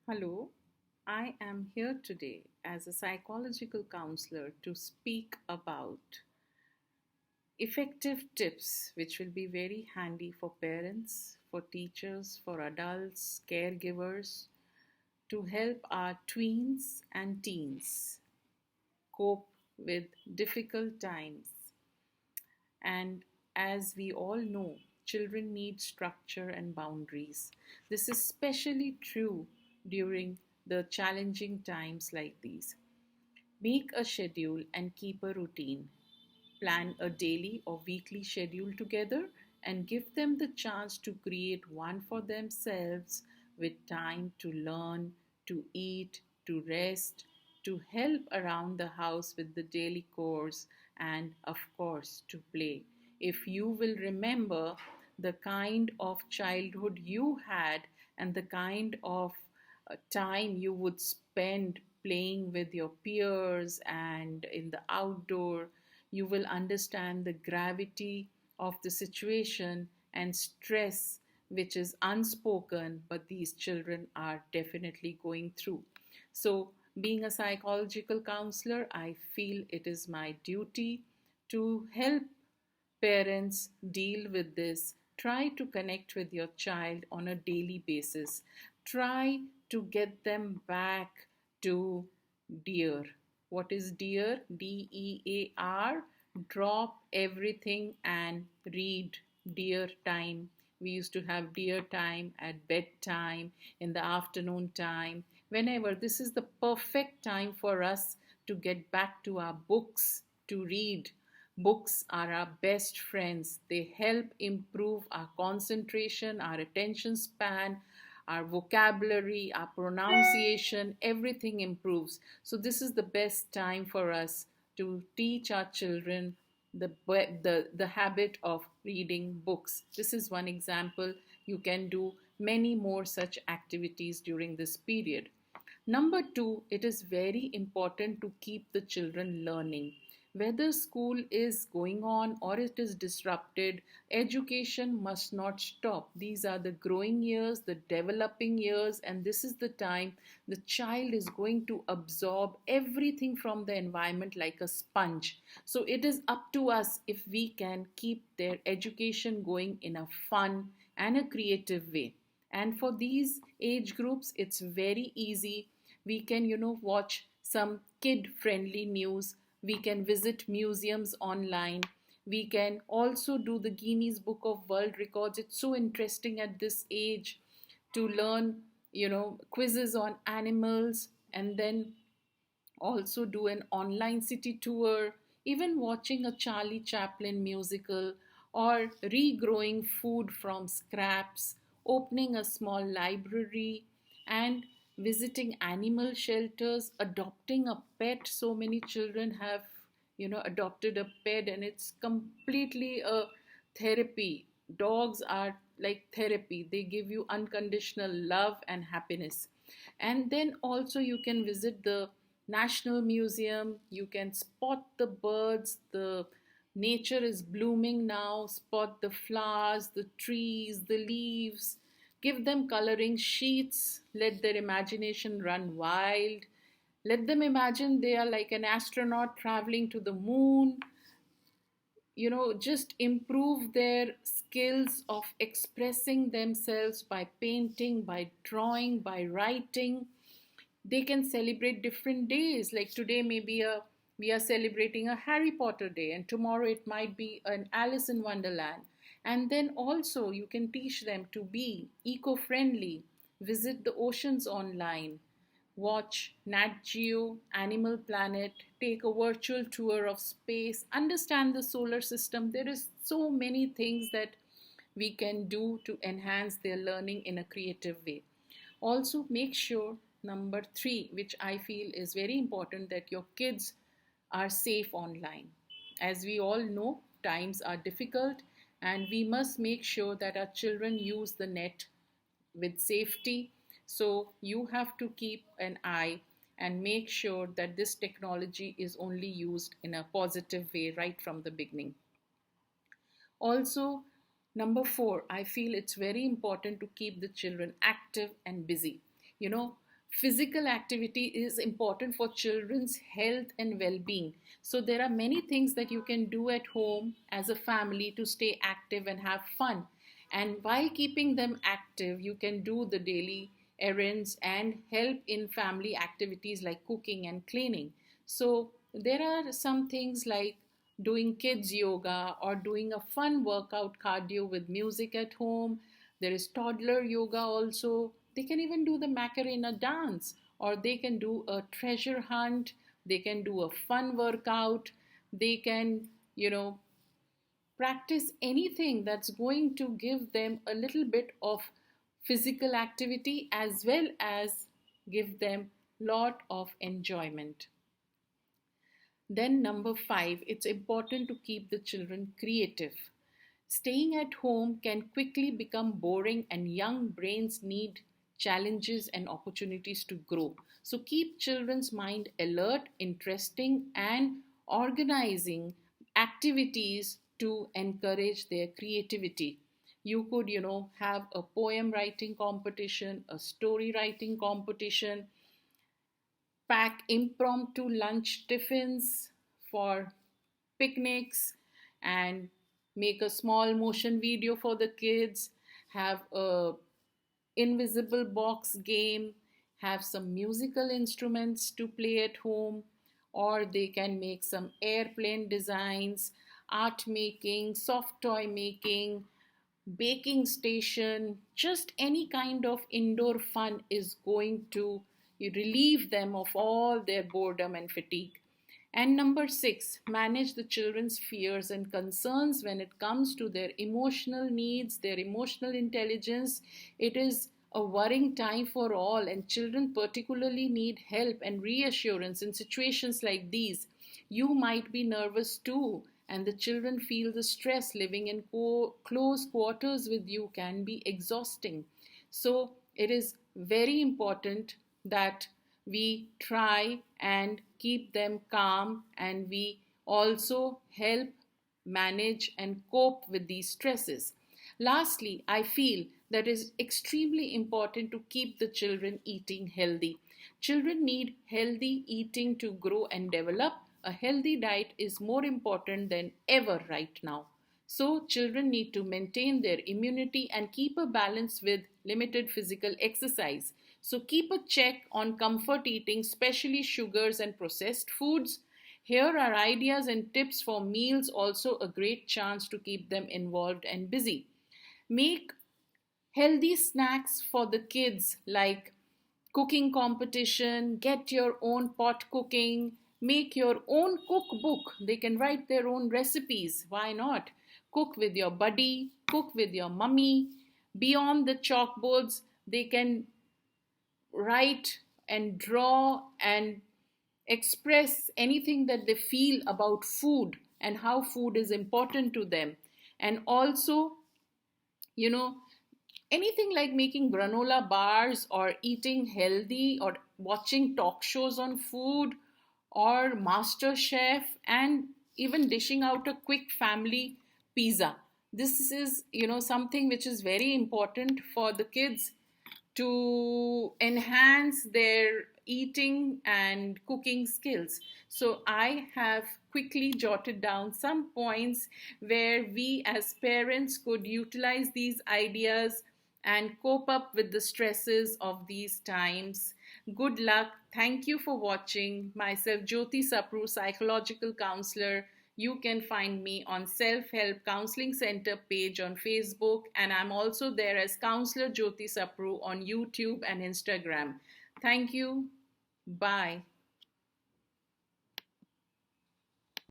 Hello, I am here today as a psychological counselor to speak about effective tips which will be very handy for parents, for teachers, for adults, caregivers to help our tweens and teens cope with difficult times. And as we all know, children need structure and boundaries. This is especially true during the challenging times like these. Make a schedule and keep a routine. Plan a daily or weekly schedule together and give them the chance to create one for themselves with time to learn, to eat, to rest, to help around the house with the daily chores, and of course to play. If you will remember the kind of childhood you had and the kind of time you would spend playing with your peers and in the outdoor, you will understand the gravity of the situation and stress which is unspoken, but these children are definitely going through. So, being a psychological counselor, I feel it is my duty to help parents deal with this. Try to connect with your child on a daily basis. Try to get them back to dear. What is dear? DEAR. Drop everything and read dear time. We used to have dear time at bedtime, in the afternoon time. Whenever, this is the perfect time for us to get back to our books to read. Books are our best friends. They help improve our concentration, our attention span, our vocabulary, our pronunciation, everything improves. So, this is the best time for us to teach our children the habit of reading books. This is one example. You can do many more such activities during this period. Number two, it is very important to keep the children learning. Whether school is going on or it is disrupted, education must not stop. These are the growing years, the developing years, and this is the time the child is going to absorb everything from the environment like a sponge. So it is up to us if we can keep their education going in a fun and a creative way. And for these age groups, it's very easy. We can, watch some kid friendly news. We can visit museums online. We can also do the Guinness Book of World Records. It's so interesting at this age to learn, quizzes on animals, and then also do an online city tour, even watching a Charlie Chaplin musical, or regrowing food from scraps, opening a small library, and visiting animal shelters, adopting a pet. So many children have, adopted a pet, and it's completely a therapy. Dogs are like therapy, they give you unconditional love and happiness. And then also, you can visit the National Museum. You can spot the birds, the nature is blooming now, spot the flowers, the trees, the leaves. Give them coloring sheets, let their imagination run wild. Let them imagine they are like an astronaut traveling to the moon. Just improve their skills of expressing themselves by painting, by drawing, by writing. They can celebrate different days, like today maybe we are celebrating a Harry Potter day, and tomorrow it might be an Alice in Wonderland. And then also you can teach them to be eco-friendly, visit the oceans online, watch Nat Geo, Animal Planet, take a virtual tour of space, understand the solar system. There is so many things that we can do to enhance their learning in a creative way. Also, make sure, number three, which I feel is very important, that your kids are safe online. As we all know, times are difficult, and we must make sure that our children use the net with safety. So you have to keep an eye and make sure that this technology is only used in a positive way right from the beginning. Also, number four, I feel it's very important to keep the children active and busy. You know, Physical activity is important for children's health and well-being. So there are many things that you can do at home as a family to stay active and have fun. And while keeping them active, you can do the daily errands and help in family activities like cooking and cleaning. So there are some things like doing kids yoga or doing a fun workout cardio with music at home. There is toddler yoga also. They can even do the Macarena dance, or they can do a treasure hunt. They can do a fun workout. They can, practice anything that's going to give them a little bit of physical activity as well as give them lot of enjoyment. Then number 5, it's important to keep the children creative. Staying at home can quickly become boring and young brains need challenges and opportunities to grow. So keep children's mind alert, interesting and organizing activities to encourage their creativity. You could, have a poem writing competition, a story writing competition, pack impromptu lunch tiffins for picnics, and make a small motion video for the kids, have a invisible box game, have some musical instruments to play at home, or they can make some airplane designs, art making, soft toy making, baking station. Just any kind of indoor fun is going to relieve them of all their boredom and fatigue. And number 6, manage the children's fears and concerns when it comes to their emotional needs, their emotional intelligence. It is a worrying time for all, and children particularly need help and reassurance in situations like these. You might be nervous too, and the children feel the stress. Living in close quarters with you can be exhausting. So it is very important that we try and keep them calm, and we also help manage and cope with these stresses. Lastly, I feel that it is extremely important to keep the children eating healthy. Children need healthy eating to grow and develop. A healthy diet is more important than ever right now. So, children need to maintain their immunity and keep a balance with limited physical exercise. So, keep a check on comfort eating, especially sugars and processed foods. Here are ideas and tips for meals, also a great chance to keep them involved and busy. Make healthy snacks for the kids like cooking competition, get your own pot cooking, make your own cookbook. They can write their own recipes. Why not? Cook with your buddy, cook with your mummy. Beyond the chalkboards, they can write and draw and express anything that they feel about food and how food is important to them. And also, you know, anything like making granola bars or eating healthy or watching talk shows on food or master chef, and even dishing out a quick family pizza. This is, something which is very important for the kids to enhance their eating and cooking skills. So I have quickly jotted down some points where we as parents could utilize these ideas and cope up with the stresses of these times. Good luck. Thank you for watching. Myself, JYOTI SAPRU, psychological counselor. You can find me on Self-Help Counseling Center page on Facebook, and I'm also there as Counselor JYOTI SAPRU on YouTube and Instagram. Thank you. Bye.